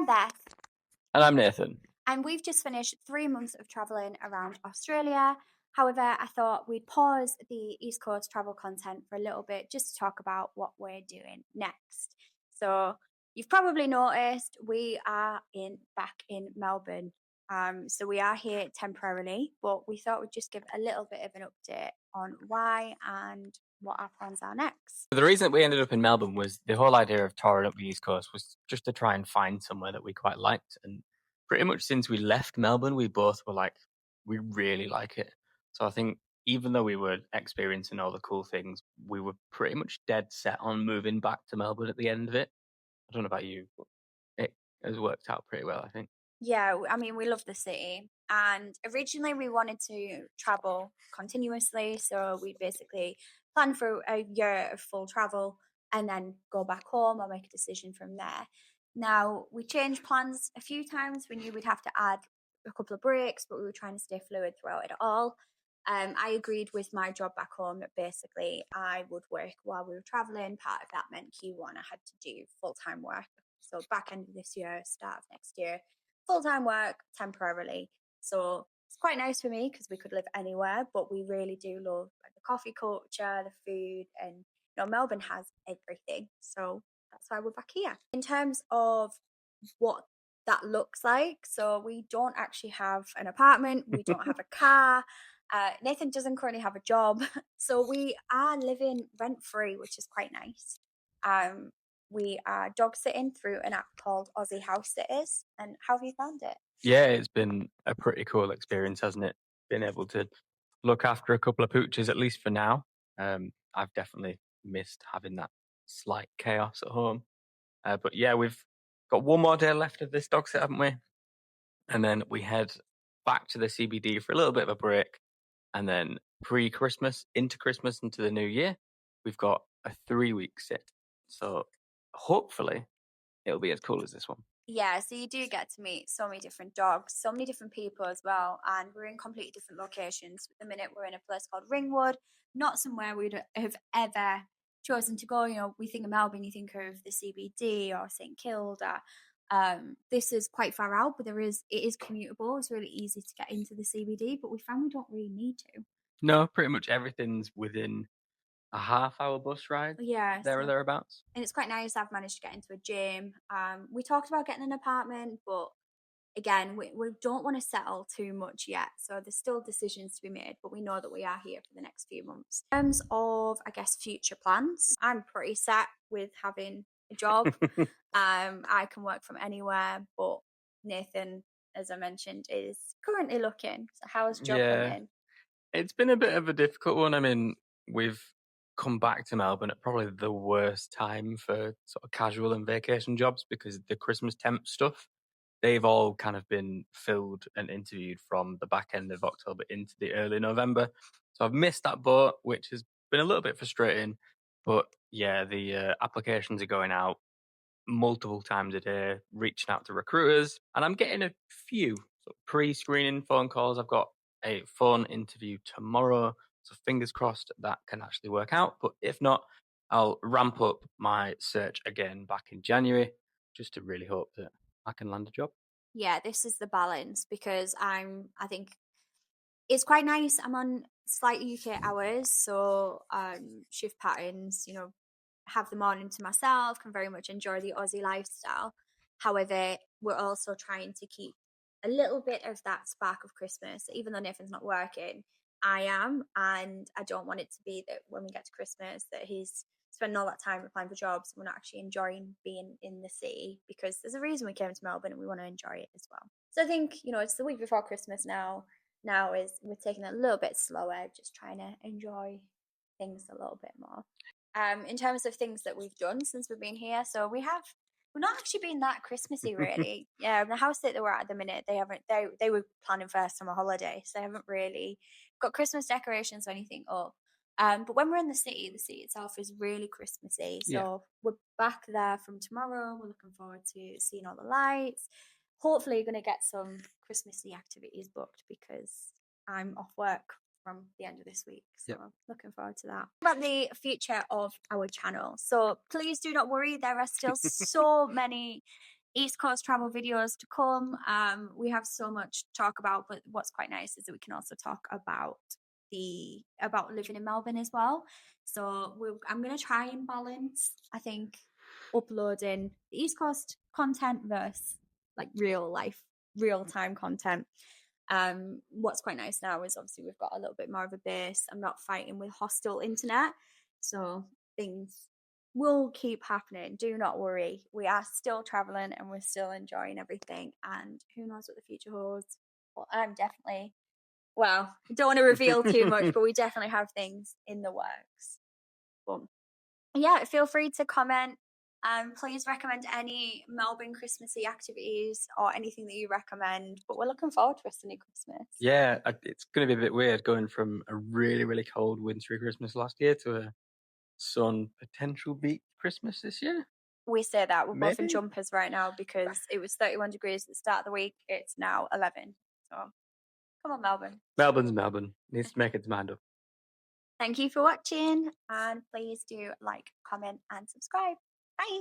I'm Beth. And I'm Nathan. And we've just finished 3 months of travelling around Australia. However, I thought we'd pause the East Coast travel content for a little bit just to talk about what we're doing next. So, you've probably noticed we are back in Melbourne. So we are here temporarily, but we thought we'd just give a little bit of an update on why and what our plans are next. The reason that we ended up in Melbourne was the whole idea of touring up the East Coast was just to try and find somewhere that we quite liked. And pretty much since we left Melbourne, we both were like, we really like it. So I think even though we were experiencing all the cool things, we were pretty much dead set on moving back to Melbourne at the end of it. I don't know about you, but it has worked out pretty well, I think. Yeah, I mean, we love the city. And originally, we wanted to travel continuously. So we basically planned for a year of full travel and then go back home or make a decision from there. Now, we changed plans a few times. We knew we'd have to add a couple of breaks, but we were trying to stay fluid throughout it all. I agreed with my job back home that basically I would work while we were traveling. Part of that meant Q1, I had to do full time work. So, back end of this year, start of next year, full-time work temporarily. So it's quite nice for me because we could live anywhere, but we really do love like, the coffee culture, the food, and Melbourne has everything. So that's why we're back here. In terms of what that looks like, so we don't actually have an apartment, we don't have a car. Nathan doesn't currently have a job, so we are living rent free, which is quite nice. We are dog sitting through an app called Aussie House Sitters. And how have you found it? Yeah, it's been a pretty cool experience, hasn't it? Being able to look after a couple of pooches, at least for now. I've definitely missed having that slight chaos at home. But yeah, we've got one more day left of this dog sit, haven't we? And then we head back to the CBD for a little bit of a break. And then pre-Christmas, into Christmas, into the new year, we've got a 3-week sit. So hopefully it'll be as cool as this one. Yeah, so you do get to meet so many different dogs, so many different people as well, and we're in completely different locations. At the minute, we're in a place called Ringwood, not somewhere we'd have ever chosen to go. We think of Melbourne, you think of the CBD or St Kilda. This is quite far out, but it is commutable. It's really easy to get into the CBD, but we found we don't really need to. No, pretty much everything's within a half-hour bus ride, Yeah, there or thereabouts. and it's quite nice. I've managed to get into a gym. We talked about getting an apartment, but again, we don't want to settle too much yet. So there's still decisions to be made, but we know that we are here for the next few months. In terms of, I guess, future plans, I'm pretty set with having a job. I can work from anywhere, but Nathan, as I mentioned, is currently looking. So how is job Yeah, hunting? it's been a bit of a difficult one. I mean, we've come back to Melbourne at probably the worst time for sort of casual and vacation jobs because the Christmas temp stuff, they've all kind of been filled and interviewed from the back end of October into the early November. So I've missed that boat, which has been a little bit frustrating. But yeah, the applications are going out multiple times a day, reaching out to recruiters, and I'm getting a few sort of pre-screening phone calls. I've got a phone interview tomorrow, so fingers crossed that can actually work out. But if not, I'll ramp up my search again back in January, just to really hope that I can land a job. Yeah, this is the balance because I think it's quite nice. I'm on slight UK hours, so shift patterns, have the morning to myself, can very much enjoy the Aussie lifestyle. However, we're also trying to keep a little bit of that spark of Christmas. Even though Nathan's not working, I am, and I don't want it to be that when we get to Christmas that he's spending all that time applying for jobs and we're not actually enjoying being in the city, because there's a reason we came to Melbourne and we want to enjoy it as well. So I think, it's the week before Christmas now. Now is we're taking it a little bit slower, just trying to enjoy things a little bit more. In terms of things that we've done since we've been here, so we're not actually been that Christmassy really. Yeah, the house that we're at the minute, they were planning for a summer holiday, so they haven't really got Christmas decorations or anything up. But when we're in the city itself is really Christmassy. So Yeah. we're back there from tomorrow. We're looking forward to seeing all the lights. Hopefully, you're going to get some Christmassy activities booked because I'm off work from the end of this week. So looking forward to that. About the future of our channel. So please do not worry. There are still so many East Coast travel videos to come. We have so much to talk about, but what's quite nice is that we can also talk about living in Melbourne as well. So I'm going to try and balance, I think, uploading the East Coast content versus like real life, real time content. What's quite nice now is obviously we've got a little bit more of a base. I'm not fighting with hostile internet, so things will keep happening. Do not worry. We are still traveling and we're still enjoying everything. And who knows what the future holds? Well, I'm definitely, well, I don't want to reveal too much, but we definitely have things in the works. But yeah, feel free to comment. Please recommend any Melbourne Christmassy activities or anything that you recommend. But we're looking forward to a sunny Christmas. Yeah, it's going to be a bit weird going from a really, really cold, wintry Christmas last year to a sun potential beach Christmas this year. We say that we're both in Maybe. jumpers right now because it was 31 degrees at the start of the week. It's now 11. So come on, Melbourne. Melbourne needs to make its mind up. Thank you for watching and please do like, comment, and subscribe. Bye.